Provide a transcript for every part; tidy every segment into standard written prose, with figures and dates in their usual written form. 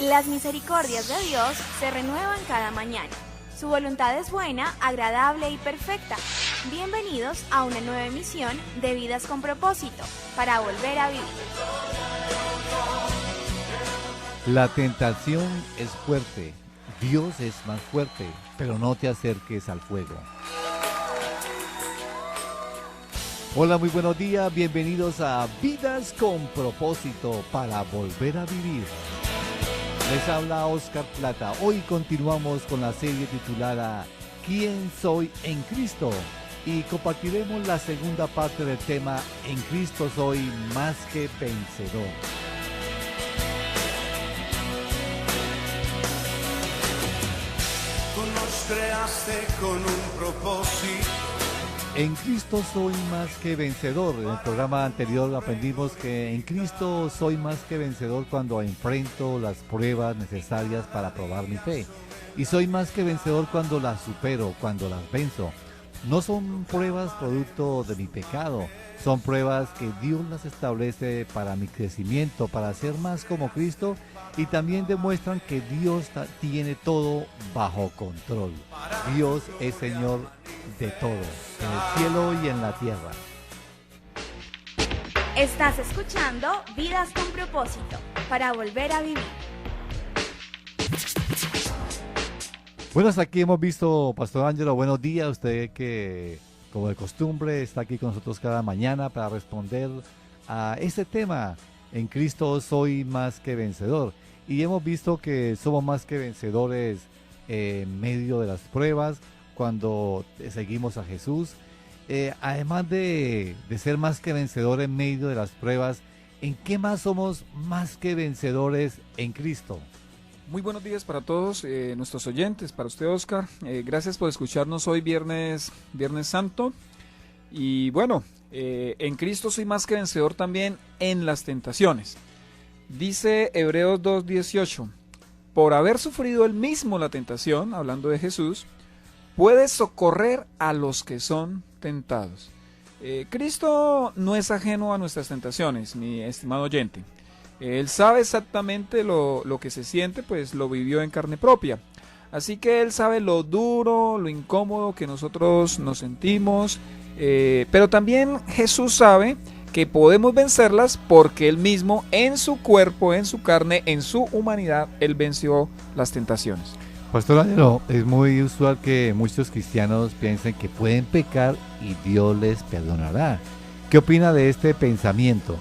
Las misericordias de Dios se renuevan cada mañana. Su voluntad es buena, agradable y perfecta. Bienvenidos a una nueva emisión de Vidas con Propósito, para volver a vivir. La tentación es fuerte, Dios es más fuerte, pero no te acerques al fuego. Hola, muy buenos días, bienvenidos a Vidas con Propósito, para volver a vivir. Les habla Oscar Plata. Hoy continuamos con la serie titulada ¿Quién soy en Cristo? Y compartiremos la segunda parte del tema En Cristo soy más que vencedor. Tú nos creaste con un propósito. En Cristo soy más que vencedor. En el programa anterior aprendimos que en Cristo soy más que vencedor cuando enfrento las pruebas necesarias para probar mi fe. Y soy más que vencedor cuando las supero, cuando las venzo. No son pruebas producto de mi pecado, son pruebas que Dios las establece para mi crecimiento, para ser más como Cristo, y también demuestran que Dios tiene todo bajo control. Dios es Señor de todo, en el cielo y en la tierra. Estás escuchando Vidas con Propósito, para volver a vivir. Bueno, hasta aquí hemos visto, Pastor Ángelo, buenos días. Usted que, como de costumbre, está aquí con nosotros cada mañana para responder a este tema. En Cristo soy más que vencedor. Y hemos visto que somos más que vencedores en medio de las pruebas, cuando seguimos a Jesús. Además de ser más que vencedor en medio de las pruebas, ¿en qué más somos más que vencedores en Cristo? Muy buenos días para todos nuestros oyentes, para usted, Oscar. Gracias por escucharnos hoy, Viernes Santo. Y bueno, en Cristo soy más que vencedor también en las tentaciones. Dice Hebreos 2:18, por haber sufrido él mismo la tentación, hablando de Jesús, puede socorrer a los que son tentados. Cristo no es ajeno a nuestras tentaciones, mi estimado oyente. Él sabe exactamente lo que se siente, pues lo vivió en carne propia. Así que Él sabe lo duro, lo incómodo que nosotros nos sentimos, pero también Jesús sabe que podemos vencerlas porque Él mismo en su cuerpo, en su carne, en su humanidad, Él venció las tentaciones. Pastor Ángelo, es muy usual que muchos cristianos piensen que pueden pecar y Dios les perdonará. ¿Qué opina de este pensamiento?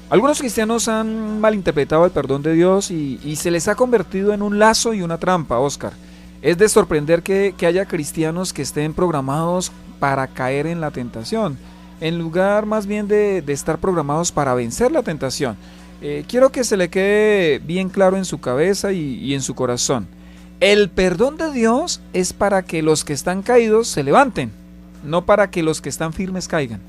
Algunos cristianos han malinterpretado el perdón de Dios y se les ha convertido en un lazo y una trampa, Oscar. Es de sorprender que haya cristianos que estén programados para caer en la tentación, en lugar más bien de estar programados para vencer la tentación. Quiero que se le quede bien claro en su cabeza y en su corazón. El perdón de Dios es para que los que están caídos se levanten, no para que los que están firmes caigan.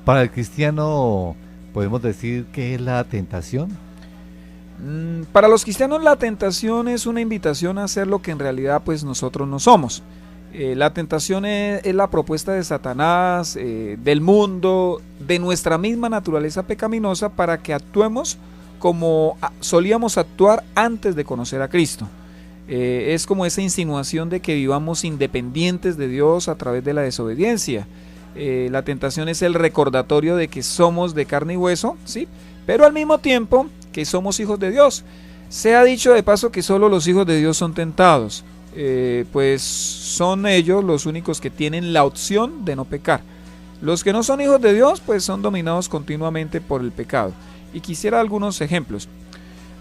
Para el cristiano, ¿podemos decir qué es la tentación? Para los cristianos la tentación es una invitación a hacer lo que en realidad pues nosotros no somos. La tentación es la propuesta de Satanás, del mundo, de nuestra misma naturaleza pecaminosa para que actuemos como solíamos actuar antes de conocer a Cristo. Es como esa insinuación de que vivamos independientes de Dios a través de la desobediencia. La tentación es el recordatorio de que somos de carne y hueso, ¿sí? Pero al mismo tiempo que somos hijos de Dios. Se ha dicho de paso que solo los hijos de Dios son tentados, pues son ellos los únicos que tienen la opción de no pecar. Los que no son hijos de Dios pues son dominados continuamente por el pecado. Y quisiera algunos ejemplos.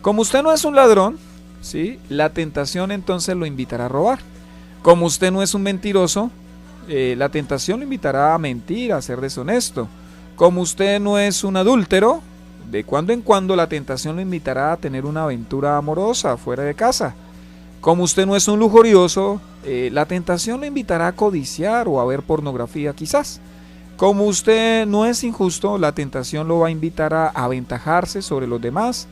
Como usted no es un ladrón, ¿sí? La tentación entonces lo invitará a robar. Como usted no es un mentiroso, la tentación lo invitará a mentir, a ser deshonesto. Como usted no es un adúltero, de cuando en cuando la tentación lo invitará a tener una aventura amorosa fuera de casa. Como usted no es un lujurioso, la tentación lo invitará a codiciar o a ver pornografía quizás. Como usted no es injusto, la tentación lo va a invitar a aventajarse sobre los demás.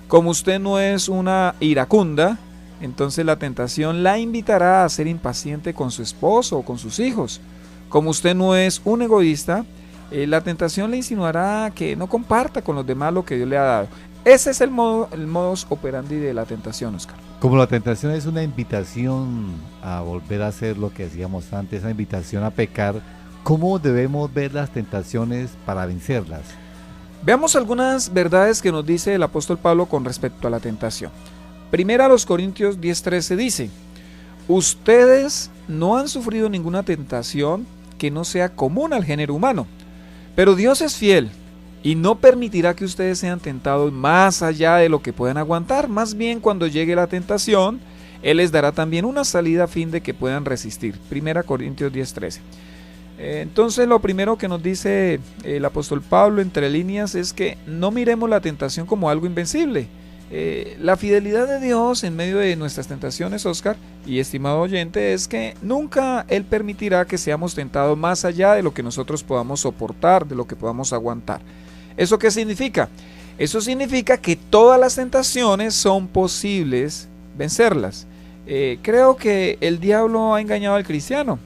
Como usted no es una iracunda, entonces la tentación la invitará a ser impaciente con su esposo o con sus hijos. Como usted no es un egoísta, la tentación le insinuará que no comparta con los demás lo que Dios le ha dado. Ese es el modus operandi de la tentación, Oscar. Como la tentación es una invitación a volver a hacer lo que hacíamos antes, una invitación a pecar, ¿cómo debemos ver las tentaciones para vencerlas? Veamos algunas verdades que nos dice el apóstol Pablo con respecto a la tentación. Primera a los Corintios 10:13 dice: ustedes no han sufrido ninguna tentación que no sea común al género humano, pero Dios es fiel y no permitirá que ustedes sean tentados más allá de lo que puedan aguantar. Más bien, cuando llegue la tentación, Él les dará también una salida a fin de que puedan resistir. Primera Corintios 10:13. Entonces, lo primero que nos dice el apóstol Pablo entre líneas es que no miremos la tentación como algo invencible. La fidelidad de Dios en medio de nuestras tentaciones, Oscar y estimado oyente, es que nunca Él permitirá que seamos tentados más allá de lo que nosotros podamos soportar, de lo que podamos aguantar. ¿Eso qué significa? Eso significa que todas las tentaciones son posibles vencerlas. Creo que el diablo ha engañado al cristiano,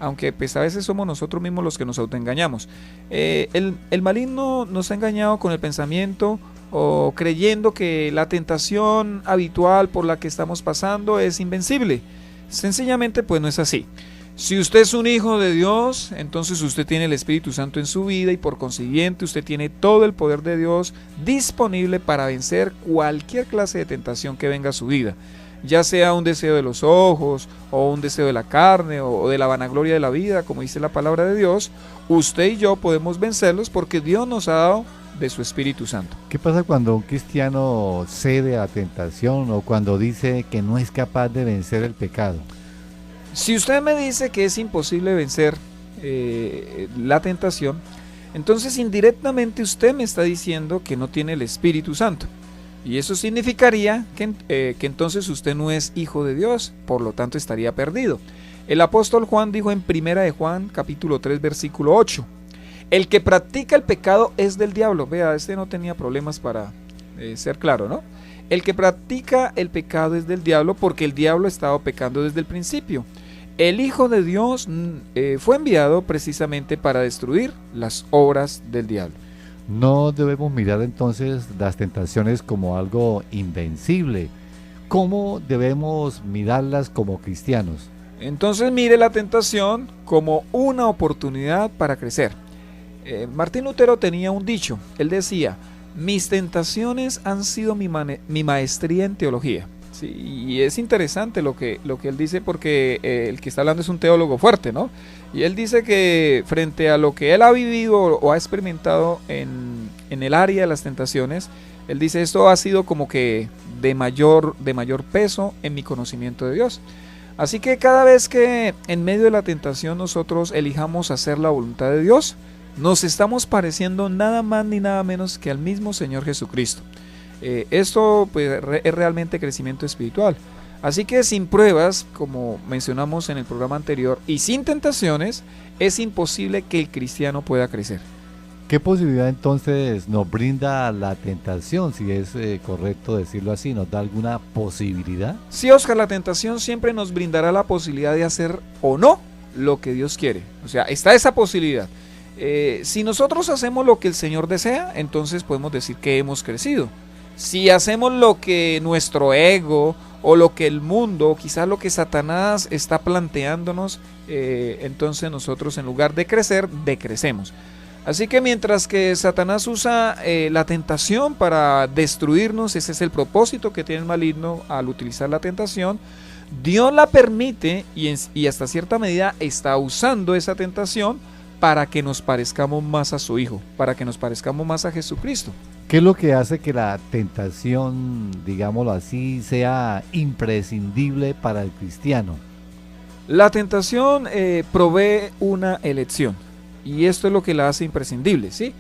aunque pues a veces somos nosotros mismos los que nos autoengañamos. El maligno nos ha engañado con el pensamiento o creyendo que la tentación habitual por la que estamos pasando es invencible. Sencillamente pues no es así. Si usted es un hijo de Dios, entonces usted tiene el Espíritu Santo en su vida y por consiguiente usted tiene todo el poder de Dios disponible para vencer cualquier clase de tentación que venga a su vida, ya sea un deseo de los ojos o un deseo de la carne o de la vanagloria de la vida, como dice la palabra de Dios. Usted y yo podemos vencerlos porque Dios nos ha dado de su Espíritu Santo. ¿Qué pasa cuando un cristiano cede a la tentación o cuando dice que no es capaz de vencer el pecado? Si usted me dice que es imposible vencer la tentación, entonces indirectamente usted me está diciendo que no tiene el Espíritu Santo. Y eso significaría que entonces usted no es hijo de Dios, por lo tanto estaría perdido. El apóstol Juan dijo en Primera de Juan, capítulo 3, versículo 8, el que practica el pecado es del diablo. Vea, este no tenía problemas para ser claro, ¿no? El que practica el pecado es del diablo porque el diablo estaba pecando desde el principio. El Hijo de Dios fue enviado precisamente para destruir las obras del diablo. No debemos mirar entonces las tentaciones como algo invencible. ¿Cómo debemos mirarlas como cristianos? Entonces mire la tentación como una oportunidad para crecer. Martín Lutero tenía un dicho. Él decía: mis tentaciones han sido mi maestría en teología. Sí, y es interesante lo que él dice porque el que está hablando es un teólogo fuerte, ¿no? Y él dice que frente a lo que él ha vivido o ha experimentado en el área de las tentaciones, él dice: esto ha sido como que de mayor peso en mi conocimiento de Dios. Así que cada vez que en medio de la tentación nosotros elijamos hacer la voluntad de Dios, nos estamos pareciendo nada más ni nada menos que al mismo Señor Jesucristo. Esto pues, es realmente crecimiento espiritual. Así que sin pruebas, como mencionamos en el programa anterior, y sin tentaciones, es imposible que el cristiano pueda crecer. ¿Qué posibilidad entonces nos brinda la tentación, si es correcto decirlo así? ¿Nos da alguna posibilidad? Sí, Oscar, la tentación siempre nos brindará la posibilidad de hacer o no lo que Dios quiere. O sea, está esa posibilidad. Si nosotros hacemos lo que el Señor desea, entonces podemos decir que hemos crecido. Si hacemos lo que nuestro ego o lo que el mundo, o quizás lo que Satanás está planteándonos, entonces nosotros en lugar de crecer, decrecemos. Así que mientras que Satanás usa la tentación para destruirnos, ese es el propósito que tiene el maligno al utilizar la tentación, Dios la permite y hasta cierta medida está usando esa tentación para que nos parezcamos más a su Hijo, para que nos parezcamos más a Jesucristo. ¿Qué es lo que hace que la tentación, digámoslo así, sea imprescindible para el cristiano? La tentación provee una elección y esto es lo que la hace imprescindible, ¿sí?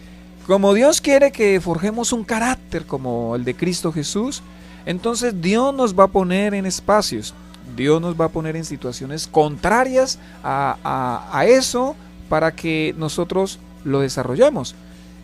Como Dios quiere que forjemos un carácter como el de Cristo Jesús, entonces Dios nos va a poner en espacios, Dios nos va a poner en situaciones contrarias a eso para que nosotros lo desarrollemos.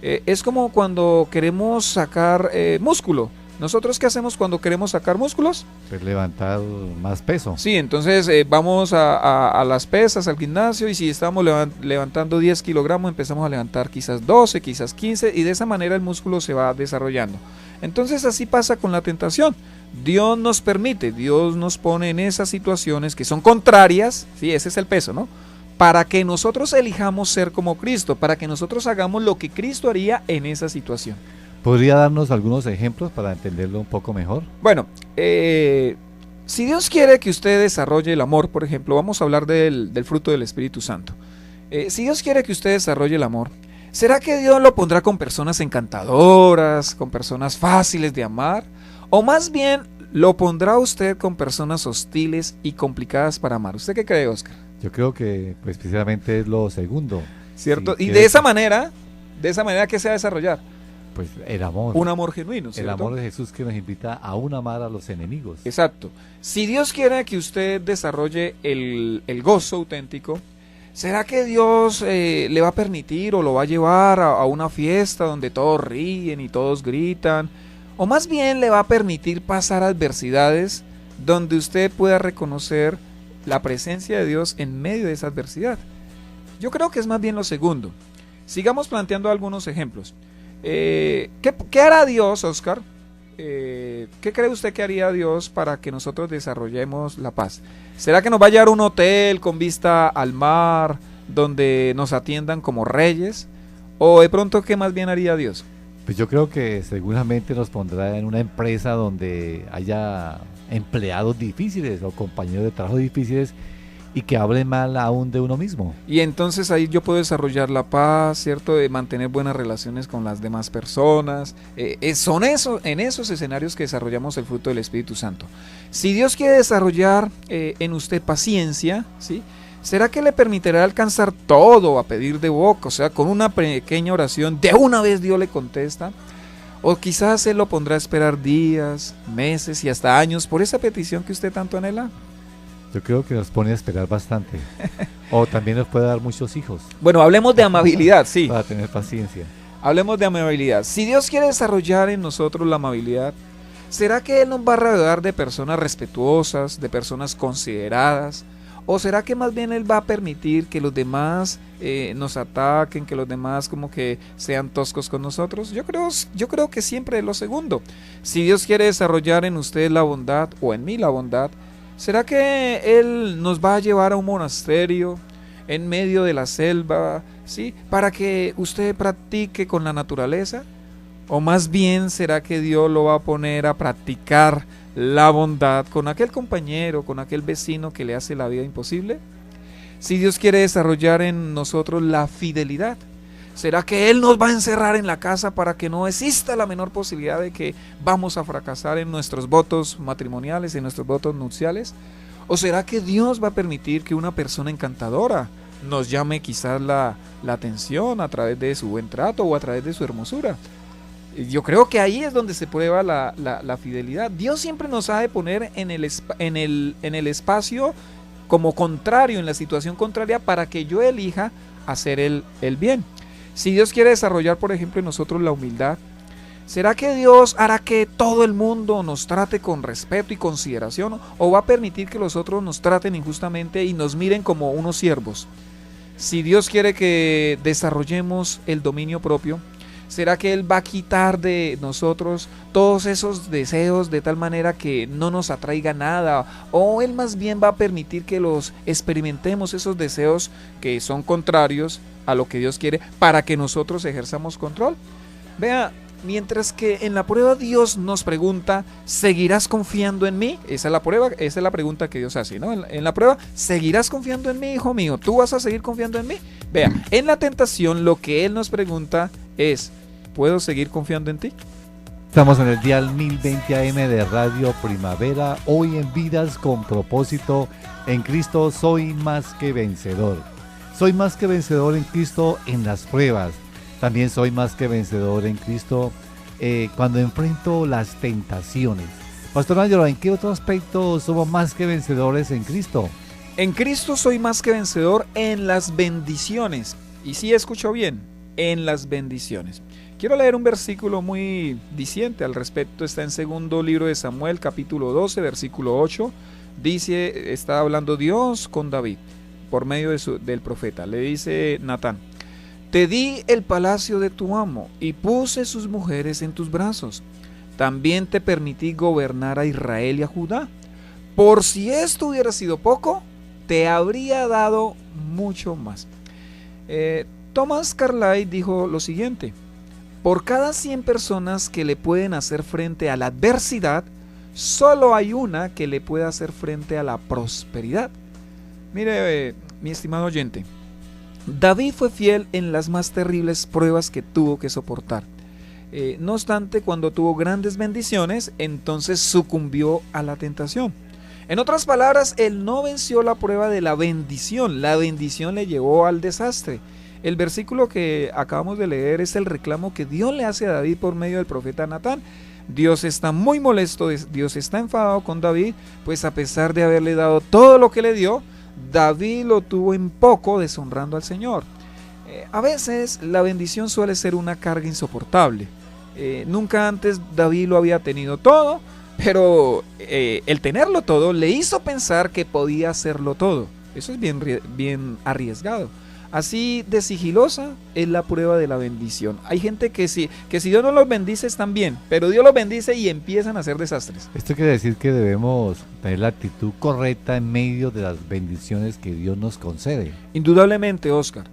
Es como cuando queremos sacar músculo. ¿Nosotros qué hacemos cuando queremos sacar músculos? Pues levantar más peso. Sí, entonces vamos a las pesas, al gimnasio, y si estamos levantando 10 kilogramos, empezamos a levantar quizás 12, quizás 15, y de esa manera el músculo se va desarrollando. Entonces así pasa con la tentación. Dios nos permite, Dios nos pone en esas situaciones que son contrarias, sí, ese es el peso, ¿no? Para que nosotros elijamos ser como Cristo, para que nosotros hagamos lo que Cristo haría en esa situación. ¿Podría darnos algunos ejemplos para entenderlo un poco mejor? Bueno, si Dios quiere que usted desarrolle el amor, por ejemplo, vamos a hablar del fruto del Espíritu Santo. Si Dios quiere que usted desarrolle el amor, ¿será que Dios lo pondrá con personas encantadoras, con personas fáciles de amar? ¿O más bien lo pondrá usted con personas hostiles y complicadas para amar? ¿Usted qué cree, Oscar? Yo creo que pues precisamente es lo segundo. ¿Cierto? Si Y quiere de esa manera, ¿qué se va a desarrollar? pues el amor. Un amor genuino, El ¿cierto? amor de Jesús que nos invita a aún amar a los enemigos. Exacto. Si Dios quiere que usted desarrolle el gozo auténtico, ¿será que Dios le va a permitir o lo va a llevar a una fiesta donde todos ríen y todos gritan? O más bien le va a permitir pasar adversidades donde usted pueda reconocer la presencia de Dios en medio de esa adversidad. Yo creo que es más bien lo segundo. Sigamos planteando algunos ejemplos. ¿Qué hará Dios, Oscar? ¿Qué cree usted que haría Dios para que nosotros desarrollemos la paz? ¿Será que nos va a llevar a un hotel con vista al mar, donde nos atiendan como reyes? ¿O de pronto qué más bien haría Dios? Pues yo creo que seguramente nos pondrá en una empresa donde haya empleados difíciles o compañeros de trabajo difíciles y que hablen mal aún de uno mismo. Y entonces ahí yo puedo desarrollar la paz, ¿cierto? De mantener buenas relaciones con las demás personas. Son en esos escenarios que desarrollamos el fruto del Espíritu Santo. Si Dios quiere desarrollar en usted paciencia, ¿sí? ¿Será que le permitirá alcanzar todo a pedir de boca? O sea, con una pequeña oración, de una vez Dios le contesta. O quizás Él lo pondrá a esperar días, meses y hasta años por esa petición que usted tanto anhela. Yo creo que nos pone a esperar bastante. O también nos puede dar muchos hijos. Bueno, hablemos de amabilidad, sí. Para tener paciencia. Hablemos de amabilidad. Si Dios quiere desarrollar en nosotros la amabilidad, ¿será que Él nos va a rodear de personas respetuosas, de personas consideradas? ¿O será que más bien Él va a permitir que los demás nos ataquen, que los demás como que sean toscos con nosotros? Yo creo que siempre es lo segundo. Si Dios quiere desarrollar en usted la bondad, o en mí la bondad, ¿será que Él nos va a llevar a un monasterio en medio de la selva, ¿sí? Para que usted practique con la naturaleza? ¿O más bien será que Dios lo va a poner a practicar la bondad con aquel compañero, con aquel vecino que le hace la vida imposible? Si Dios quiere desarrollar en nosotros la fidelidad, ¿será que Él nos va a encerrar en la casa para que no exista la menor posibilidad de que vamos a fracasar en nuestros votos matrimoniales, en nuestros votos nupciales? ¿O será que Dios va a permitir que una persona encantadora nos llame quizás la atención a través de su buen trato o a través de su hermosura? Yo creo que ahí es donde se prueba la fidelidad. Dios siempre nos ha de poner en el espacio como contrario, en la situación contraria, para que yo elija hacer el bien. Si Dios quiere desarrollar, por ejemplo, en nosotros la humildad, ¿será que Dios hará que todo el mundo nos trate con respeto y consideración? ¿O va a permitir que los otros nos traten injustamente y nos miren como unos siervos? Si Dios quiere que desarrollemos el dominio propio, ¿será que Él va a quitar de nosotros todos esos deseos de tal manera que no nos atraiga nada? ¿O Él más bien va a permitir que los experimentemos, esos deseos que son contrarios a lo que Dios quiere, para que nosotros ejerzamos control? Vea, mientras que en la prueba Dios nos pregunta, ¿seguirás confiando en mí? Esa es la prueba, esa es la pregunta que Dios hace, ¿no? En la prueba, ¿seguirás confiando en mí, hijo mío? ¿Tú vas a seguir confiando en mí? Vea, en la tentación lo que Él nos pregunta es, ¿puedo seguir confiando en ti? Estamos en el dial 1020 AM de Radio Primavera, hoy en Vidas con Propósito. En Cristo soy más que vencedor. Soy más que vencedor en Cristo en las pruebas. También soy más que vencedor en Cristo cuando enfrento las tentaciones. Pastor Ángelo, ¿en qué otro aspecto somos más que vencedores en Cristo? En Cristo soy más que vencedor en las bendiciones. Y sí, escucho bien, en las bendiciones. Quiero leer un versículo muy diciente al respecto. Está en segundo libro de Samuel, capítulo 12, versículo 8. Dice, está hablando Dios con David por medio del profeta. Le dice Natán: te di el palacio de tu amo y puse sus mujeres en tus brazos. También te permití gobernar a Israel y a Judá. Por si esto hubiera sido poco, te habría dado mucho más. Thomas Carlyle dijo lo siguiente: por cada 100 personas que le pueden hacer frente a la adversidad, solo hay una que le puede hacer frente a la prosperidad. Mire, mi estimado oyente, David fue fiel en las más terribles pruebas que tuvo que soportar. No obstante, cuando tuvo grandes bendiciones, entonces sucumbió a la tentación. En otras palabras, él no venció la prueba de la bendición le llevó al desastre. El versículo que acabamos de leer es el reclamo que Dios le hace a David por medio del profeta Natán. Dios está muy molesto, Dios está enfadado con David, pues a pesar de haberle dado todo lo que le dio, David lo tuvo en poco, deshonrando al Señor. A veces la bendición suele ser una carga insoportable. Nunca antes David lo había tenido todo, pero el tenerlo todo le hizo pensar que podía hacerlo todo. Eso es bien arriesgado. Así de sigilosa es la prueba de la bendición. Hay gente que si Dios no los bendice están bien, pero Dios los bendice y empiezan a hacer desastres. Esto quiere decir que debemos tener la actitud correcta en medio de las bendiciones que Dios nos concede. Indudablemente, Oscar.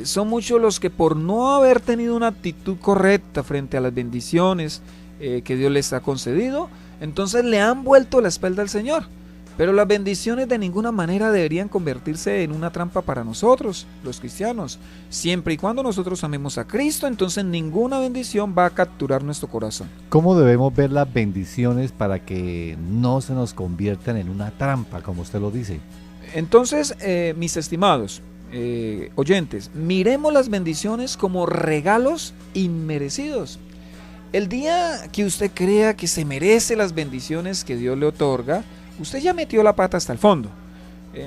Son muchos los que por no haber tenido una actitud correcta frente a las bendiciones que Dios les ha concedido, entonces le han vuelto la espalda al Señor. Pero las bendiciones de ninguna manera deberían convertirse en una trampa para nosotros, los cristianos. Siempre y cuando nosotros amemos a Cristo, entonces ninguna bendición va a capturar nuestro corazón. ¿Cómo debemos ver las bendiciones para que no se nos conviertan en una trampa, como usted lo dice? Entonces, mis estimados oyentes, miremos las bendiciones como regalos inmerecidos. El día que usted crea que se merece las bendiciones que Dios le otorga, usted ya metió la pata hasta el fondo.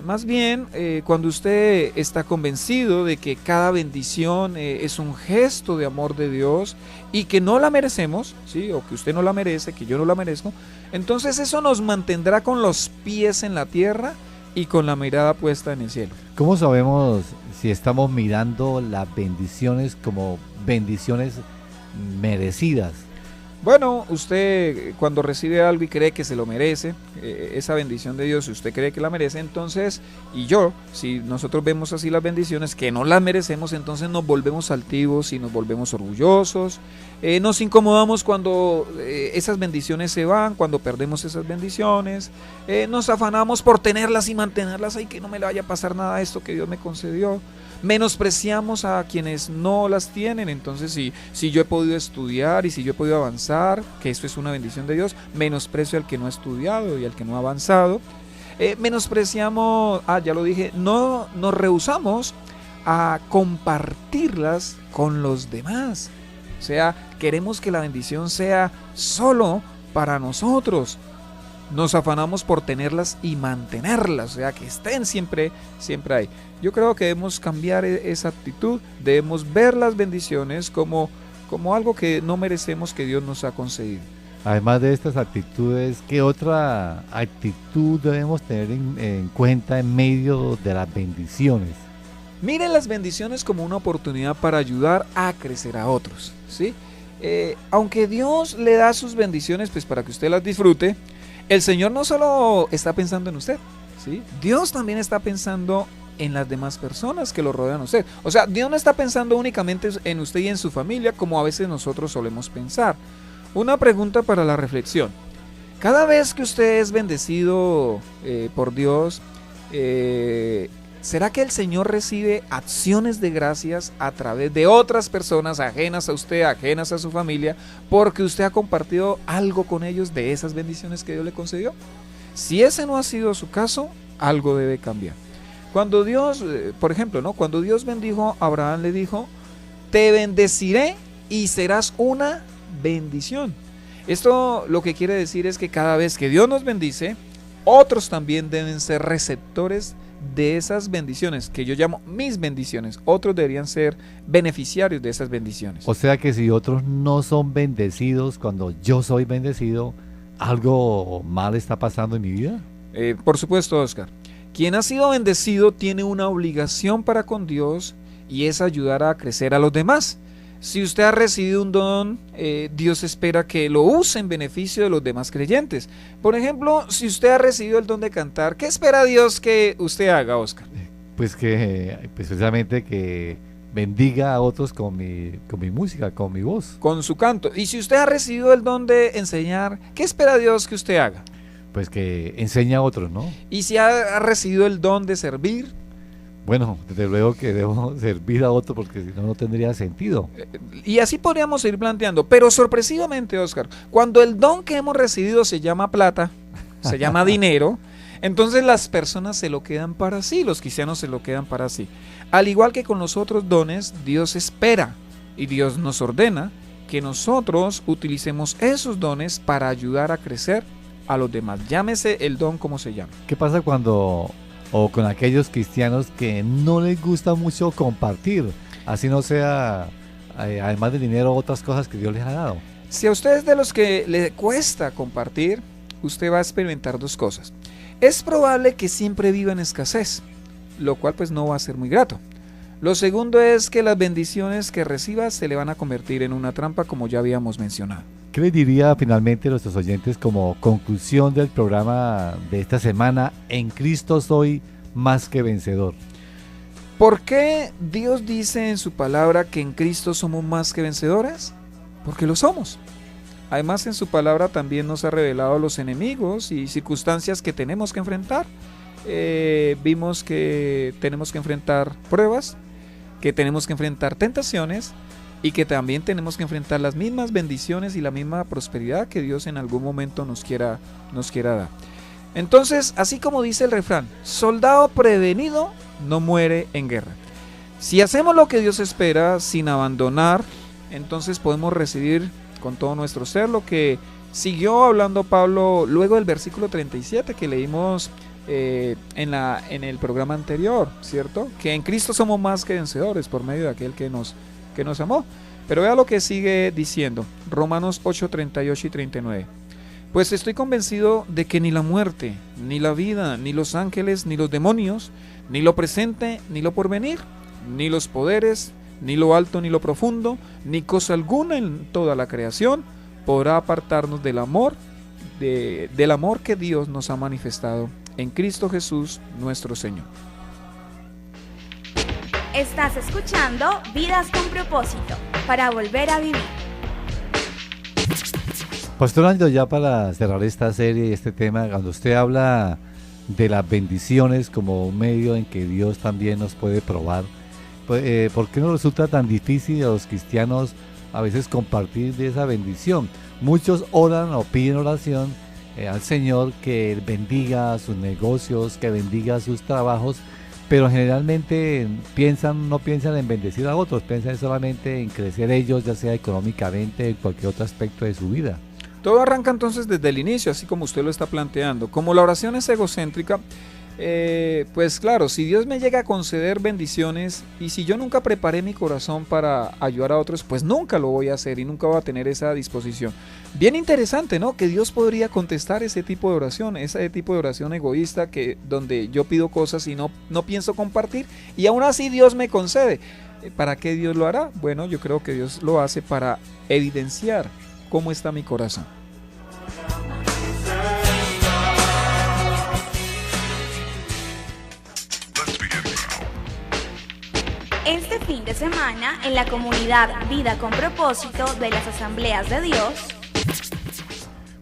Más bien, cuando usted está convencido de que cada bendición es un gesto de amor de Dios y que no la merecemos, ¿sí? O que usted no la merece, que yo no la merezco, entonces eso nos mantendrá con los pies en la tierra y con la mirada puesta en el cielo. ¿Cómo sabemos si estamos mirando las bendiciones como bendiciones merecidas? Bueno, usted cuando recibe algo y cree que se lo merece, esa bendición de Dios, si usted cree que la merece, entonces, si nosotros vemos así las bendiciones que no las merecemos, entonces nos volvemos altivos y nos volvemos orgullosos, nos incomodamos cuando esas bendiciones se van, cuando perdemos esas bendiciones, nos afanamos por tenerlas y mantenerlas, y que no me le vaya a pasar nada a esto que Dios me concedió. Menospreciamos a quienes no las tienen. Entonces si yo he podido estudiar y si yo he podido avanzar, que esto es una bendición de Dios, menosprecio al que no ha estudiado y al que no ha avanzado. Menospreciamos, ya lo dije, no nos rehusamos a compartirlas con los demás. O sea, queremos que la bendición sea solo para nosotros. Nos afanamos por tenerlas y mantenerlas, o sea, que estén siempre ahí. Yo creo que debemos cambiar esa actitud, debemos ver las bendiciones como algo que no merecemos, que Dios nos ha concedido. Además de estas actitudes, ¿qué otra actitud debemos tener en cuenta en medio de las bendiciones? Miren las bendiciones como una oportunidad para ayudar a crecer a otros, ¿sí? Aunque Dios le da sus bendiciones pues para que usted las disfrute, el Señor no solo está pensando en usted, ¿sí? Dios también está pensando en las demás personas que lo rodean a usted. O sea, Dios no está pensando únicamente en usted y en su familia como a veces nosotros solemos pensar. Una pregunta para la reflexión. Cada vez que usted es bendecido por Dios, ¿será que el Señor recibe acciones de gracias a través de otras personas ajenas a usted, ajenas a su familia, porque usted ha compartido algo con ellos de esas bendiciones que Dios le concedió? Si ese no ha sido su caso, algo debe cambiar. Cuando Dios, por ejemplo, cuando Dios bendijo a Abraham, le dijo: te bendeciré y serás una bendición. Esto lo que quiere decir es que cada vez que Dios nos bendice, otros también deben ser receptores de esas bendiciones, que yo llamo mis bendiciones. Otros deberían ser beneficiarios de esas bendiciones. O sea que si otros no son bendecidos cuando yo soy bendecido, ¿algo mal está pasando en mi vida? Por supuesto, Oscar. Quien ha sido bendecido tiene una obligación para con Dios y es ayudar a crecer a los demás. Si usted ha recibido un don, Dios espera que lo use en beneficio de los demás creyentes. Por ejemplo, si usted ha recibido el don de cantar, ¿qué espera Dios que usted haga, Oscar? Pues precisamente que bendiga a otros con mi música, con mi voz. Con su canto. Y si usted ha recibido el don de enseñar, ¿qué espera Dios que usted haga? Pues que enseñe a otros, ¿no? Y si ha recibido el don de servir. Bueno, desde luego que debo servir a otro porque si no, no tendría sentido. Y así podríamos ir planteando. Pero sorpresivamente, Oscar, cuando el don que hemos recibido se llama plata, se llama dinero, entonces las personas se lo quedan para sí, los cristianos se lo quedan para sí. Al igual que con los otros dones, Dios espera y Dios nos ordena que nosotros utilicemos esos dones para ayudar a crecer a los demás. Llámese el don como se llama. ¿Qué pasa o con aquellos cristianos que no les gusta mucho compartir, así no sea, además del dinero, otras cosas que Dios les ha dado? Si a usted es de los que le cuesta compartir, usted va a experimentar dos cosas. Es probable que siempre viva en escasez, lo cual pues no va a ser muy grato. Lo segundo es que las bendiciones que reciba se le van a convertir en una trampa, como ya habíamos mencionado. ¿Qué les diría finalmente a nuestros oyentes como conclusión del programa de esta semana? En Cristo soy más que vencedor. ¿Por qué Dios dice en su palabra que en Cristo somos más que vencedores? Porque lo somos. Además, en su palabra también nos ha revelado los enemigos y circunstancias que tenemos que enfrentar. Vimos que tenemos que enfrentar pruebas, que tenemos que enfrentar tentaciones, y que también tenemos que enfrentar las mismas bendiciones y la misma prosperidad que Dios en algún momento nos quiera dar. Entonces, así como dice el refrán, soldado prevenido no muere en guerra. Si hacemos lo que Dios espera sin abandonar, entonces podemos recibir con todo nuestro ser lo que siguió hablando Pablo luego del versículo 37 que leímos en el programa anterior, ¿cierto? Que en Cristo somos más que vencedores por medio de aquel que nos amó. Pero vea lo que sigue diciendo, Romanos 8, 38 y 39. Pues estoy convencido de que ni la muerte, ni la vida, ni los ángeles, ni los demonios, ni lo presente, ni lo porvenir, ni los poderes, ni lo alto, ni lo profundo, ni cosa alguna en toda la creación podrá apartarnos del amor que Dios nos ha manifestado en Cristo Jesús nuestro Señor. Estás escuchando Vidas con Propósito, para volver a vivir. Pastor Ángel, ya para cerrar esta serie y este tema, cuando usted habla de las bendiciones como un medio en que Dios también nos puede probar, pues, ¿por qué nos resulta tan difícil a los cristianos a veces compartir de esa bendición? Muchos oran o piden oración al Señor que bendiga sus negocios, que bendiga sus trabajos, pero generalmente no piensan en bendecir a otros, piensan solamente en crecer ellos, ya sea económicamente, en cualquier otro aspecto de su vida. Todo arranca entonces desde el inicio, así como usted lo está planteando. Como la oración es egocéntrica, pues claro, si Dios me llega a conceder bendiciones y si yo nunca preparé mi corazón para ayudar a otros, pues nunca lo voy a hacer y nunca voy a tener esa disposición. Bien interesante, ¿no? Que Dios podría contestar ese tipo de oración egoísta donde yo pido cosas y no pienso compartir y aún así Dios me concede. ¿Para qué Dios lo hará? Bueno, yo creo que Dios lo hace para evidenciar cómo está mi corazón. Este fin de semana, en la comunidad Vida con Propósito de las Asambleas de Dios.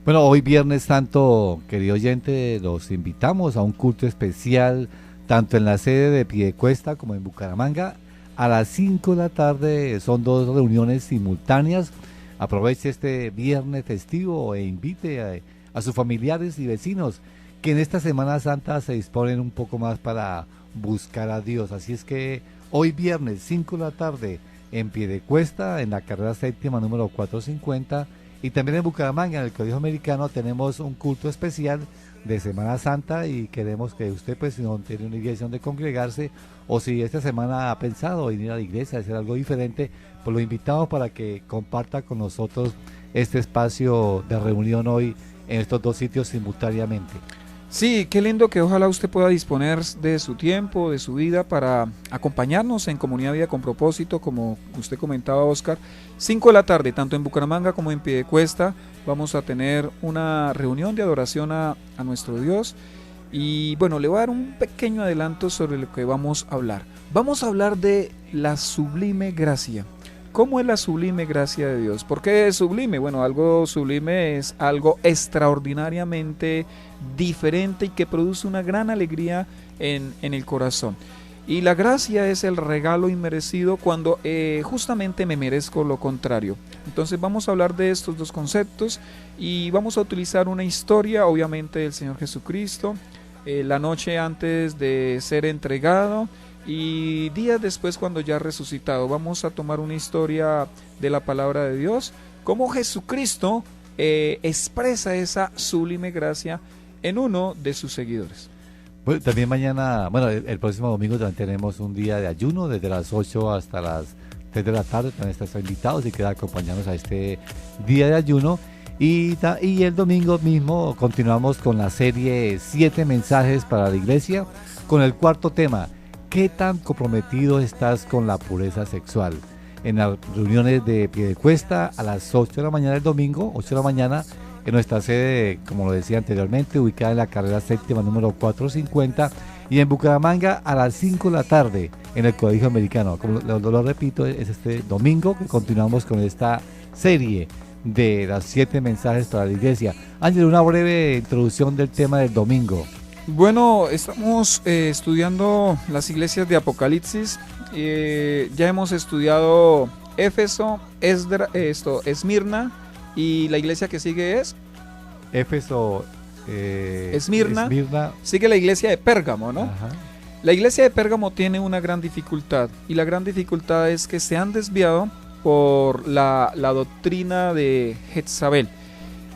Bueno, hoy Viernes Santo, querido oyente, los invitamos a un culto especial, tanto en la sede de Piedecuesta como en Bucaramanga. A las 5 de la tarde son 2 reuniones simultáneas. Aproveche este viernes festivo e invite a sus familiares y vecinos que en esta Semana Santa se disponen un poco más para buscar a Dios. Así es que hoy viernes 5 de la tarde en Piedecuesta, en la carrera séptima número 450, Y también en Bucaramanga, en el Colegio Americano, tenemos un culto especial de Semana Santa y queremos que usted, pues, si no tiene una iglesia donde congregarse, o si esta semana ha pensado venir a la iglesia, hacer algo diferente, pues lo invitamos para que comparta con nosotros este espacio de reunión hoy en estos dos sitios simultáneamente. Sí, qué lindo que ojalá usted pueda disponer de su tiempo, de su vida para acompañarnos en Comunidad Vida con Propósito, como usted comentaba, Oscar. 5 de la tarde, tanto en Bucaramanga como en Piedecuesta, vamos a tener una reunión de adoración a nuestro Dios. Y bueno, le voy a dar un pequeño adelanto sobre lo que vamos a hablar. Vamos a hablar de la sublime gracia. ¿Cómo es la sublime gracia de Dios? ¿Por qué es sublime? Bueno, algo sublime es algo extraordinariamente diferente y que produce una gran alegría en el corazón. Y la gracia es el regalo inmerecido cuando justamente me merezco lo contrario. Entonces vamos a hablar de estos dos conceptos y vamos a utilizar una historia, obviamente, del Señor Jesucristo, la noche antes de ser entregado y días después cuando ya resucitado. Vamos a tomar una historia de la palabra de Dios, cómo Jesucristo expresa esa sublime gracia en uno de sus seguidores. Bueno, también mañana, bueno, el próximo domingo también tenemos un día de ayuno desde las 8 hasta las 3 de la tarde. También está invitado si quiere acompañarnos a este día de ayuno. Y el domingo mismo continuamos con la serie 7 mensajes para la iglesia con el cuarto tema: ¿qué tan comprometido estás con la pureza sexual? En las reuniones de Piedecuesta a las 8 de la mañana del domingo, 8 de la mañana, en nuestra sede, como lo decía anteriormente, ubicada en la carrera séptima número 450, y en Bucaramanga a las 5 de la tarde en el Colegio Americano. Como lo repito, es este domingo que continuamos con esta serie de las 7 mensajes para la iglesia. Ángel, una breve introducción del tema del domingo. Bueno, estamos estudiando las iglesias de Apocalipsis. Ya hemos estudiado Éfeso, Esmirna, y la iglesia que sigue es Éfeso, Esmirna. Sigue la iglesia de Pérgamo, ¿no? Ajá. La iglesia de Pérgamo tiene una gran dificultad, y la gran dificultad es que se han desviado por la doctrina de Jezabel,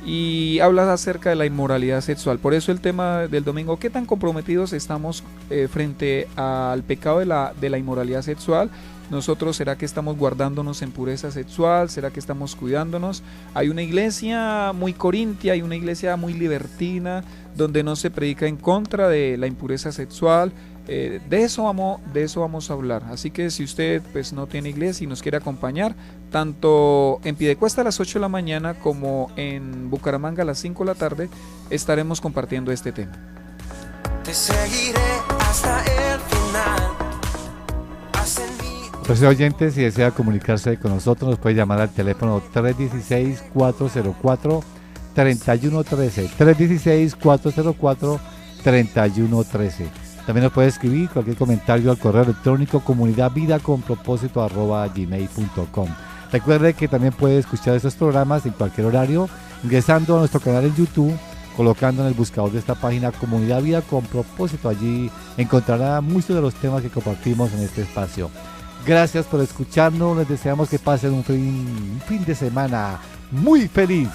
y habla acerca de la inmoralidad sexual. Por eso el tema del domingo: ¿qué tan comprometidos estamos frente al pecado de la inmoralidad sexual? Nosotros, ¿será que estamos guardándonos en pureza sexual? ¿Será que estamos cuidándonos? Hay una iglesia muy corintia, hay una iglesia muy libertina, donde no se predica en contra de la impureza sexual. De eso vamos a hablar. Así que si usted, pues, no tiene iglesia y nos quiere acompañar, tanto en Piedecuesta a las 8 de la mañana como en Bucaramanga a las 5 de la tarde, estaremos compartiendo este tema. Te seguiré hasta el final. Pues, oyentes, si desea comunicarse con nosotros, nos puede llamar al teléfono 316-404-3113. 316-404-3113. También nos puede escribir cualquier comentario al correo electrónico comunidadvidaconpropósito@gmail.com. Recuerde que también puede escuchar estos programas en cualquier horario ingresando a nuestro canal en YouTube, colocando en el buscador de esta página Comunidad Vida con Propósito. Allí encontrará muchos de los temas que compartimos en este espacio. Gracias por escucharnos, les deseamos que pasen un fin de semana muy feliz.